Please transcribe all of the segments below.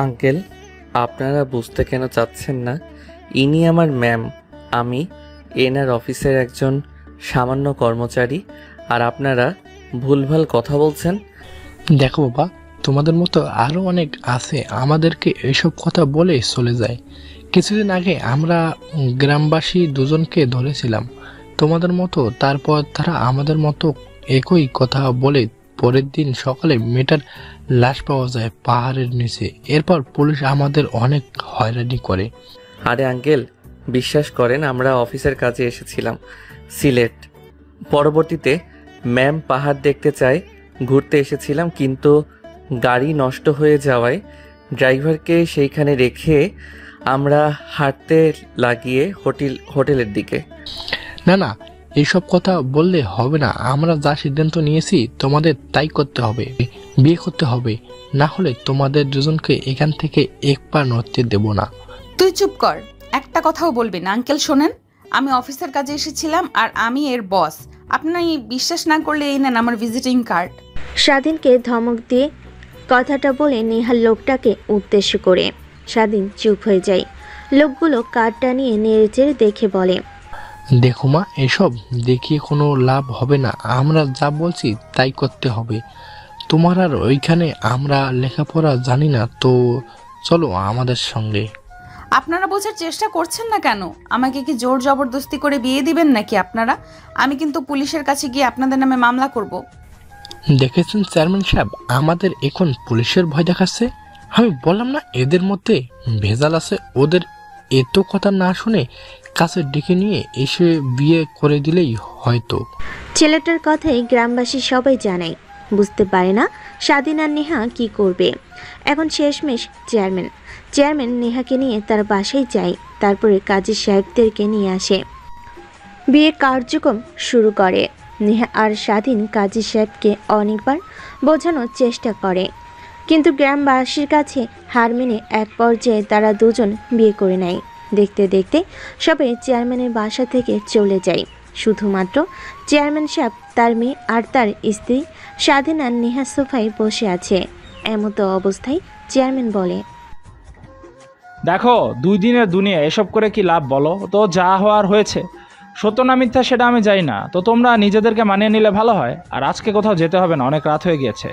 Uncle, আপনারা বুঝতে কেন চাচ্ছেন না? ইনি আমার ম্যাম। আমি এনার অফিসের একজন সামান্য কর্মচারী, আর আপনারা ভুলভাল কথা বলছেন। দেখো বাবা, তোমাদের মতো আরও অনেক আছে আমাদেরকে এইসব কথা বলে চলে যায়। কিছুদিন আগে আমরা গ্রামবাসী দুজনকে ধরেছিলাম তোমাদের মতো, তারপর তারা আমাদের মতো একই কথা বলে পরের দিন সকালে মেয়েটার লাশ পাওয়া যায় পাহাড়ের নিচে। এরপর পুলিশ আমাদের অনেক হয়রানি করে। আরে আঙ্কেল, বিশ্বাস করেন, আমরা অফিসের কাজে এসেছিলাম সিলেট। পরবর্তীতে ম্যাম পাহাড় দেখতে চায়, ঘুরতে এসেছিলাম, কিন্তু গাড়ি নষ্ট হয়ে যাওয়ায় ড্রাইভারকে সেইখানে রেখে আমরা হাঁটতে লাগিয়ে হোটেলের দিকে। না না, এইসব কথা বললে হবে না। আমরা যা সিদ্ধান্ত নিয়েছি তোমাদের তাই করতে হবে, বিয়ে করতে হবে, না হলে তোমাদের দুজনকে এখান থেকে এক পা নড়তে দেব না। তুই চুপ কর, একটা কথাও বলবি না। আঙ্কেল শোনেন, আমি অফিসের কাজে এসেছিলাম আর আমি এর বস। আপনার বিশ্বাস না করলে এই নেন আমার ভিজিটিং কার্ড। স্বাধীনকে ধমক দিয়ে কথাটা বলে নেহার লোকটাকে উদ্দেশ্য করে স্বাধীন চুপ হয়ে যায়। লোকগুলো কার্ডটা নিয়ে নেড়েচেড়ে দেখে বলে, দেখো মা, এসব দেখিয়ে কোনো লাভ হবে না। আমরা যা বলছি তাই করতে হবে। তোমার আর ওইখানে আমরা লেখাপড়া জানি না, তো চলো আমাদের সঙ্গে। আপনারা বোঝার চেষ্টা করছেন না কেন? আমাকে কি জোর জবরদস্তি করে বিয়ে দিবেন নাকি আপনারা? আমি কিন্তু পুলিশের কাছে গিয়ে আপনাদের নামে মামলা করব। দেখেছেন চেয়ারম্যান সাহেব, আমাদের এখন পুলিশের ভয় দেখাচ্ছে। আমি বললাম না এদের মধ্যে ভেজাল আছে। ওদের এত কথা না শুনে কাছে ডেকে নিয়ে এসে বিয়ে করে দিলেই হয়তো। ছেলেটার কথাই গ্রামবাসী সবাই জানায়। বুঝতে পারে না স্বাধীন আর নেহা কি করবে। এখন শেষমেশ চেয়ারম্যান নেহাকে নিয়ে তার বাসায় যায়, তারপরে কাজী সাহেবদেরকে নিয়ে আসে। বিয়ে কার্যক্রম শুরু করে। নেহা আর স্বাধীন কাজী সাহেবকে অনেকবার বোঝানোর চেষ্টা করে, কিন্তু গ্রামবাসীর কাছে হার মেনে এক পর্যায়ে তারা দুজন বিয়ে করে নেয়। দেখতে দেখতে সবাই চেয়ারম্যানের বাসা থেকে চলে যায়। শুধুমাত্র চেয়ারম্যান সাহেব, তার মেয়ে আর তার স্ত্রী স্বাধীন আর নেহা সোফায় বসে আছে। এমতো অবস্থায় চেয়ারম্যান বলে, দেখো, 2 দিনের দুনিয়া, এসব করে কি লাভ বলো তো? যা হওয়ার হয়েছে, সত্য না মিথ্যা সেটা আমি জানি না, তো তোমরা নিজেদেরকে মানিয়ে নিলে ভালো হয়। আর আজকে কোথাও যেতে হবে না, অনেক রাত হয়ে গিয়েছে।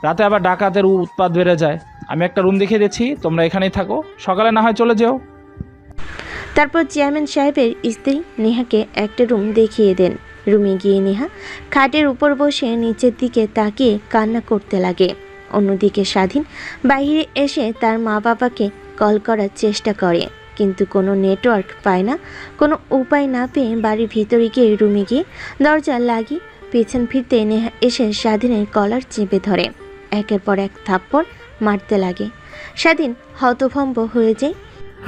রাতে আবার ডাকাতের উৎপাত বেড়ে যায়। আমি একটা রুম দেখিয়ে দিচ্ছি, তোমরা এখানেই থাকো, সকালে না হয় চলে যেও। তারপর চেয়ারম্যান সাহেবের স্ত্রী নেহাকে একটা রুম দেখিয়ে দেন। রুমে গিয়ে নেহা খাটের উপর বসে নিচের দিকে তাকিয়ে কান্না করতে লাগে। অন্যদিকে স্বাধীন বাইরে এসে তার মা বাবাকে কল করার চেষ্টা করে, কিন্তু কোনো নেটওয়ার্ক পায় না। কোনো উপায় না পেয়ে বাড়ির ভিতরে গিয়ে রুমে গিয়ে দরজা লাগিয়ে পেছন ফিরতে নেহা এসে স্বাধীনের কলার চেপে ধরে, একের পর এক থাপ্পড় মারতে লাগে। স্বাধীন হতভম্ব হয়ে যায়।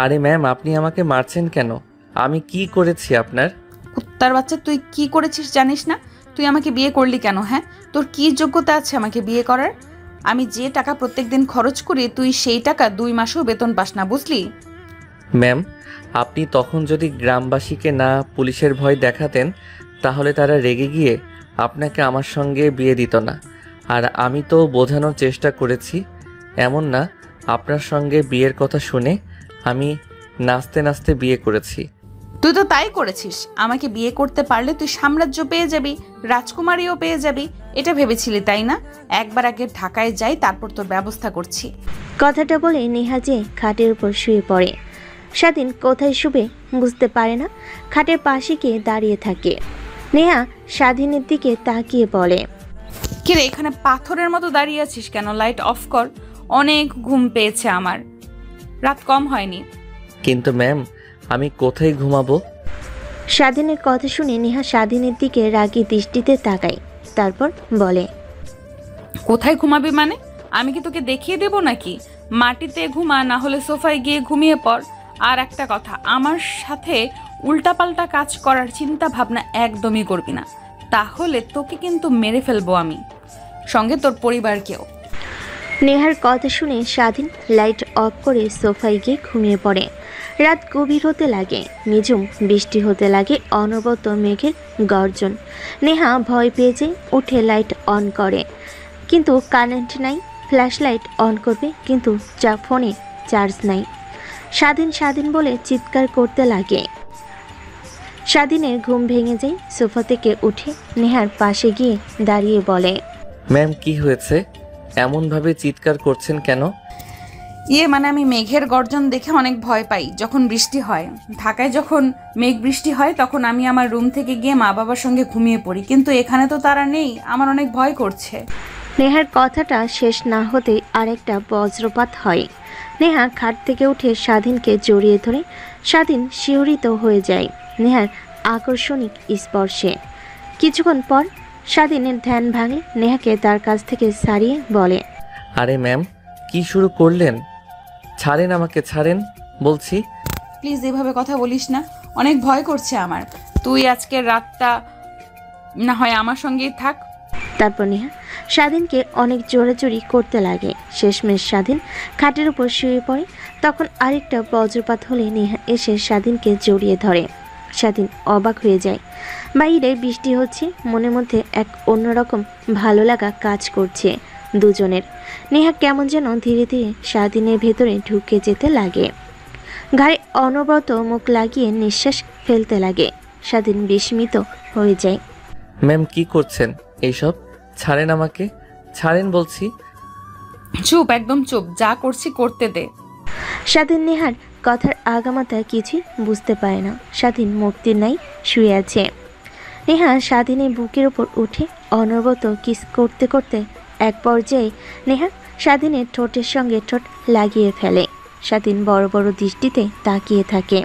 আরে ম্যাম, আপনি আমাকে মারছেন কেন? আমি কি করেছি আপনার? কুত্তার বাচ্চা, তুই কি করেছিস জানিস না? তুই আমাকে বিয়ে করলি কেন? হ্যাঁ, তোর কি যোগ্যতা আছে আমাকে বিয়ে করার? আমি যে টাকা প্রত্যেকদিন খরচ করি, তুই সেই টাকা 2 মাসেও বেতন পাস না, বুঝলি? ম্যাম, আপনি তখন যদি গ্রামবাসীকে না পুলিশের ভয় দেখাতেন, তাহলে তারা রেগে গিয়ে আপনাকে আমার সঙ্গে বিয়ে দিত না। আর আমি তো বোঝানোর চেষ্টা করেছি। এমন না আপনার সঙ্গে বিয়ের কথা শুনে আমি নাচতে নাচতে বিয়ে করেছি। তুই তো তাই করেছিস। আমাকে বিয়ে করতে পারলে তুই সাম্রাজ্য পেয়ে যাবি, রাজকুমারীও পেয়ে যাবি, এটা ভেবেছিলি তাই না? একবার আগে ঢাকায় যাই, তারপর তোর ব্যবস্থা করছি। কথাটা বলে নেহা যে খাটের উপর শুয়ে পড়ে। স্বাধীন কোথায় শুবে বুঝতে পারে না, খাটের পাশে গিয়ে দাঁড়িয়ে থাকে। নেহা স্বাধীনের দিকে তাকিয়ে বলে, কিরে, এখানে পাথরের মতো দাঁড়িয়ে আছিস কেন? লাইট অফ কর, অনেক ঘুম পেয়েছে আমার, রাত কম হয়নি। কিন্তু ম্যাম, আমি কোথায় ঘুমাবো? স্বাধীনের কথা শুনে নেহা স্বাধীনের দিকে রাগী দৃষ্টিতে তাকায়, তারপর বলে, কোথায় ঘুমাবি মানে? আমি কি তোকে দেখিয়ে দেব নাকি? মাটিতে ঘুমা, না হলে সোফায় গিয়ে ঘুমিয়ে পড়। আর একটা কথা, আমার সাথে উল্টাপাল্টা কাজ করার চিন্তা ভাবনা একদমই করবি না, তাহলে তোকে কিন্তু মেরে ফেলবো আমি, সঙ্গে তোর পরিবারকেও। নেহার কথা শুনে স্বাধীন লাইট অফ করে সোফায় গিয়ে ঘুমিয়ে পড়ে। রাত গভীর হতে লাগে, নিঝুম বৃষ্টি হতে লাগে, অনবরত মেঘের গর্জন। নেহা ভয় পেয়ে যে উঠে লাইট অন করে, কিন্তু কারেন্ট নাই। ফ্ল্যাশলাইট অন করবে, কিন্তু ফোনে চার্জ নাই। স্বাধীন স্বাধীন বলে চিৎকার করতে লাগে। স্বাধীনের ঘুম ভেঙে যায়। সোফা থেকে উঠে নেহার পাশে গিয়ে দাঁড়িয়ে বলে, ম্যাম কি হয়েছে? এমনভাবে চিৎকার করছেন কেন? মানে আমি মেঘের গর্জন দেখে অনেক ভয় পাই যখন বৃষ্টি হয়। ঢাকায় যখন মেঘ বৃষ্টি হয় তখন আমি আমার রুম থেকে গিয়ে মা বাবার সঙ্গে ঘুমিয়ে পড়ি, কিন্তু এখানে তো তারা নেই, আমার অনেক ভয় করছে। নেহার কথাটা শেষ না হতেই আরেকটা বজ্রপাত হয়। নেহা খাট থেকে উঠে স্বাধীনকে জড়িয়ে ধরে। স্বাধীন শিহরিত হয়ে যায় নেহার আকর্ষণিক স্পর্শে। কিছুক্ষণ পর স্বাধীনের ধ্যান ভাঙলে নেহাকে তার কাছ থেকে সারিয়ে বলে, আরে ম্যাম কি শুরু করলেন? ছাড়েন আমাকে, ছাড়েন বলছি। প্লিজ এভাবে কথা বলিস না, অনেক ভয় করছে আমার। তুই আজকের রাতটা না হয় আমার সঙ্গেই থাক। তারপর নেহা স্বাধীনকে অনেক জোরাজুরি করতে লাগে। শেষমেশ স্বাধীন খাটের উপর শুয়ে পড়ে। তখন আরেকটা বজ্রপাত হলে নেহা এসে স্বাধীনকে জড়িয়ে ধরে। স্বাধীন অবাক হয়ে যায়। বাইরে বৃষ্টি হচ্ছে, মনের মধ্যে এক অন্যরকম ভালো লাগা কাজ করছে দুজনের। নেহা কেমন যেন ধীরে ধীরে স্বাধীনের ভেতরে ঢুকে যেতে লাগে। ঘাড়ে অনবরত মুখ লাগিয়ে নিঃশ্বাস ফেলতে লাগে। স্বাধীন বিস্মিত হয়ে যায়। ম্যাম কি করছেন এইসব? ছাড়েন আমাকে, ছাড়েন বলছি। চুপ, একদম চুপ, যা করছি করতে দে। স্বাধীন নেহার কথার আগামাথা কিছুই বুঝতে পারে না। স্বাধীন মূর্তির নাই শুয়ে আছে। নেহা স্বাধীনের বুকের উপর উঠে অনবরত কিস করতে করতে এক পর্যায়ে নেহা স্বাধীনের ঠোঁটের সঙ্গে ঠোঁট লাগিয়ে ফেলে। স্বাধীন বড় বড় দৃষ্টিতে তাকিয়ে থাকে।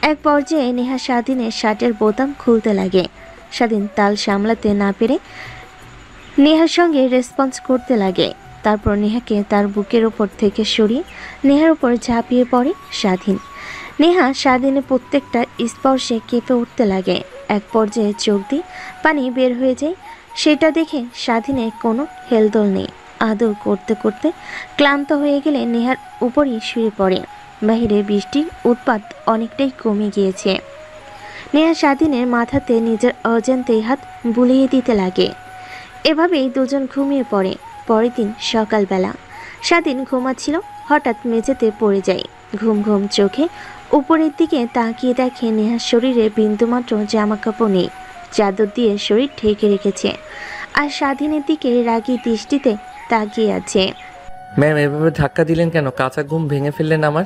এক পর্যায়ে নেহা স্বাধীনের শার্টের বোতাম খুলতে লাগে। স্বাধীন তাল সামলাতে না পেরে নেহার সঙ্গে রেসপন্স করতে লাগে। তারপর নেহাকে তার বুকের ওপর থেকে সরিয়ে নেহার উপর ঝাঁপিয়ে পড়ে স্বাধীন। নেহা স্বাধীনের প্রত্যেকটা স্পর্শে কেঁপে উঠতে লাগে। এক পর্যায়ে চোখ দিয়ে পানি বের হয়ে যায়। সেটা দেখে স্বাধীনের কোনো হেলদোল নেই। আদর করতে করতে ক্লান্ত হয়ে গেলে নেহার উপরই শুয়ে পড়ে। বাহিরে বৃষ্টির উৎপাত অনেকটাই কমে গিয়েছে। নেহা স্বাধীনের মাথাতে নিজের অজান্তেই হাত বুলিয়ে দিতে লাগে। এভাবেই দুজন ঘুমিয়ে পড়ে। পরের দিন সকালবেলা স্বাধীন ঘুমাচ্ছিল, হঠাৎ মেঝেতে পড়ে যায়। ঘুম ঘুম চোখে উপরের দিকে তাকিয়ে দেখে নেহার শরীরে বিন্দুমাত্র জামা কাপড় নেই। চাদর দিয়ে শরীর ঢেকে রেখেছে, আর স্বাধীনের দিকে রাগী দৃষ্টিতে তাকিয়ে আছে। ম্যাম এভাবে ধাক্কা দিলেন কেন? কাঁচা ঘুম ভেঙে ফেললেন আমার।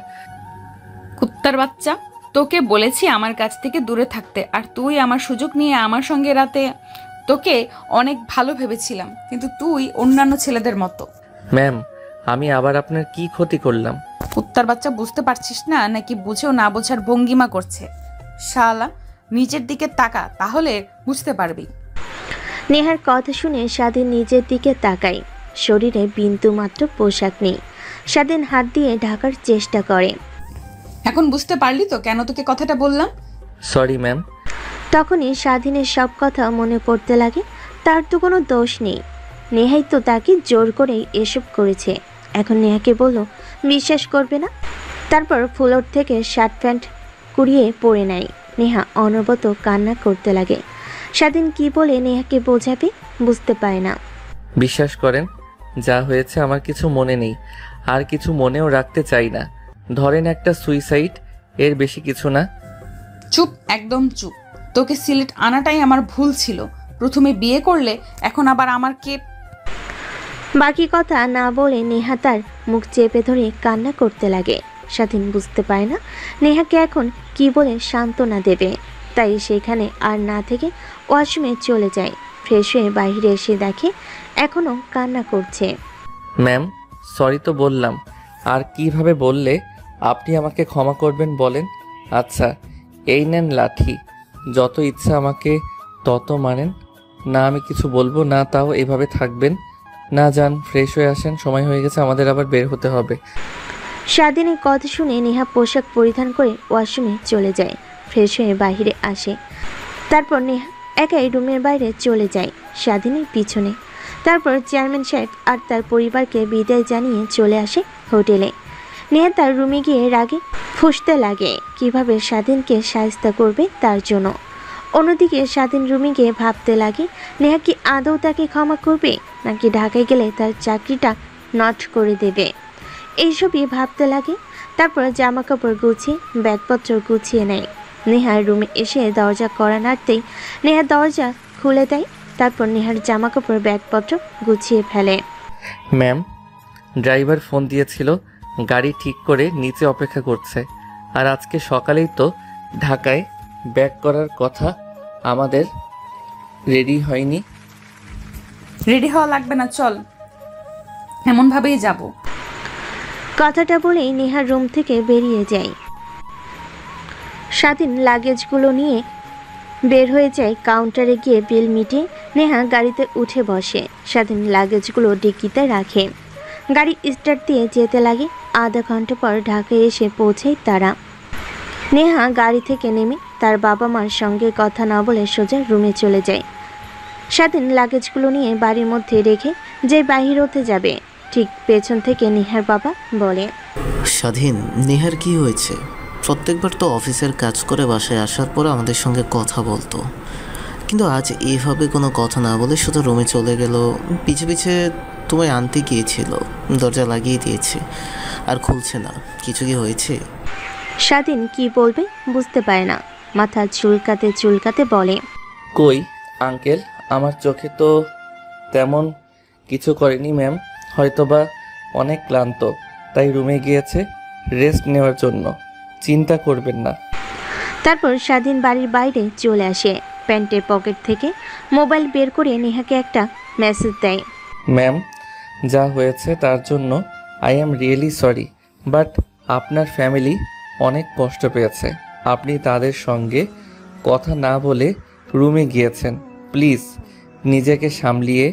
কুত্তার বাচ্চা, তোকে বলেছি আমার কাছ থেকে দূরে থাকতে, আর তুই আমার সুযোগ নিয়ে আমার সঙ্গে রাতে। তোকে অনেক ভালো ভেবেছিলাম, কিন্তু তুই অন্যান্য ছেলেদের মতো। ম্যাম আমি আবার আপনার কি ক্ষতি করলাম? কুত্তার বাচ্চা, বুঝতে পারছিস না নাকি বুঝেও না বোঝার ভঙ্গিমা করছে? শালা, নিচের দিকে তাকা, তাহলে বুঝতে পারবি। নেহার কথা শুনে স্বাধীন নিজের দিকে তাকায়। শরীরে বিন্দুমাত্র পোশাক নেই। স্বাধীন হাত দিয়ে ঢাকার চেষ্টা করে। এখন বুঝতে পারলি তো কেন তোকে কথাটা বললাম? Sorry ma'am. তখনই স্বাধীনের সব কথা মনে পড়তে লাগে। তার তো কোনো দোষ নেই, নেহাই তো তাকে জোর করেই এসব করেছে। এখন নেহাকে বলল বিশ্বাস করবে না। তারপর ফ্লোর থেকে শার্ট প্যান্ট কুড়িয়ে পরে নেয়। নেহা অনবরত কান্না করতে লাগে। স্বাধীন কি বলে নেহাকে বোঝাবে বুঝতে পারে না। বিশ্বাস করেন, যা হয়েছে আমার কিছু মনে নেই, আর কিছু মনেও রাখতে চাই না। ধরেন একটা সুইসাইড, এর বেশি কিছু না। চুপ, একদম চুপ। তোকে সিলেট আনাটাই আমার ভুল ছিল। প্রথমে বিয়ে করলে, এখন আবার আমার কে। বাকি কথা না বলে নেহা তার মুখ চেপে ধরে কান্না করতে লাগে। স্বাধীন বুঝতে পারে না নেহাকে এখন কি বলে সান্ত্বনা দেবে, তাই সেখানে আর না থেকে ওয়াশরুমে চলে যায়। ফ্রেশ হয়ে বাইরে এসে দেখে এখনও কান্না করছে। ম্যাম সরি তো বললাম, আর কিভাবে বললে আপনি আমাকে ক্ষমা করবেন বলেন? আচ্ছা এই নেন লাঠি, যত ইচ্ছা আমাকে তত মারেন না, আমি কিছু বলবো না, তাও এভাবে থাকবেন না। যান ফ্রেশ হয়ে আসেন, সময় হয়ে গেছে, আমাদের আবার বের হতে হবে। স্বাধীনের কথা শুনে নেহা পোশাক পরিধান করে ওয়াশরুমে চলে যায়। ফ্রেশ হয়ে বাইরে আসে। তারপর নেহা একাই রুমের বাইরে চলে যায় স্বাধীনের পিছনে। তারপর চেয়ারম্যান সাহেব আর তার পরিবারকে বিদায় জানিয়ে চলে আসে হোটেলে। নেহা তার রুমে গিয়ে রাগে ফুঁসতে লাগে কিভাবে স্বাধীনকে সাহায্য করবে তার জন্য। অন্যদিকে স্বাধীন রুমে গিয়ে ভাবতে লাগে নেহা কি আদৌ তাকে ক্ষমা করবে, নাকি ঢাকায় গেলে তার চাকরিটা নট করে দেবে, এইসবই ভাবতে লাগে। তারপর জামা কাপড় গুছিয়ে ব্যাগপত্র গুছিয়ে নেয়। নেহার রুমে এসে দরজা কড়া নাড়তেই নেহা দরজা খুলে দেয়। তারপর নেহার জামা কাপড় ব্যাগপত্র গুছিয়ে ফেলে। ম্যাম, ড্রাইভার ফোন দিয়েছিল, গাড়ি ঠিক করে নিচে অপেক্ষা করছে। আর আজকে সকালেই তো ঢাকায় ব্যাক করার কথা, আমাদের রেডি হয়নি। রেডি হওয়া লাগবে না, চল, এমনভাবেই যাব। কথাটা বলেই নেহার রুম থেকে বেরিয়ে যায়। স্বাধীন লাগেজগুলো নিয়ে বের হয়ে যায়। কাউন্টারে গিয়ে বিল মিটিয়ে নেহা গাড়িতে উঠে বসে। স্বাধীন লাগেজগুলো ডিক্কিতে রাখে। গাড়ি স্টার্ট দিয়ে যেতে লাগে। আধা ঘন্টা পর ঢাকায় এসে পৌঁছায় তারা। নেহা গাড়ি থেকে নেমে তার বাবা মার সঙ্গে কথা না বলে সোজা রুমে চলে যায়। স্বাধীন লাগেজগুলো নিয়ে বাড়ির মধ্যে রেখে যে বাহির হতে যাবে, ঠিক পেছন থেকে নেহার বাবা বলে, স্বাধীন, নেহার কি হয়েছে? প্রত্যেকবার তো অফিসের কাজ করে বাসায় আসার পর আমাদের সঙ্গে কথা বলতো, কিন্তু আজ এইভাবে কোনো কথা না বলে শুধু রুমে চলে গেল। পিছে পিছে তোমায় আনতে গিয়েছিল, দরজা লাগিয়ে দিয়েছে আর খুলছে না। কিছু কি হয়েছে? স্বাধীন কি বলবে বুঝতে পারে না। মাথা চুলকাতে চুলকাতে বলে, কই আঙ্কেল, আমার চোখে তো তেমন কিছু করেনি ম্যাম। হয়তোবা অনেক ক্লান্ত, তাই রুমে গিয়েছে রেস্ট নেওয়ার জন্য। চিন্তা করবেন না। তারপর স্বাধীন বাড়ির বাইরে চলে আসে। প্যান্টের পকেট থেকে মোবাইল বের করে নেহাকে একটা মেসেজ দেয়। ম্যাম, যা হয়েছে তার জন্য I am really sorry, but আপনার ফ্যামিলি অনেক কষ্ট পেয়েছে। আপনি তাদের সঙ্গে কথা না বলে রুমে গিয়েছেন। প্লিজ নিজেকে সামলিয়ে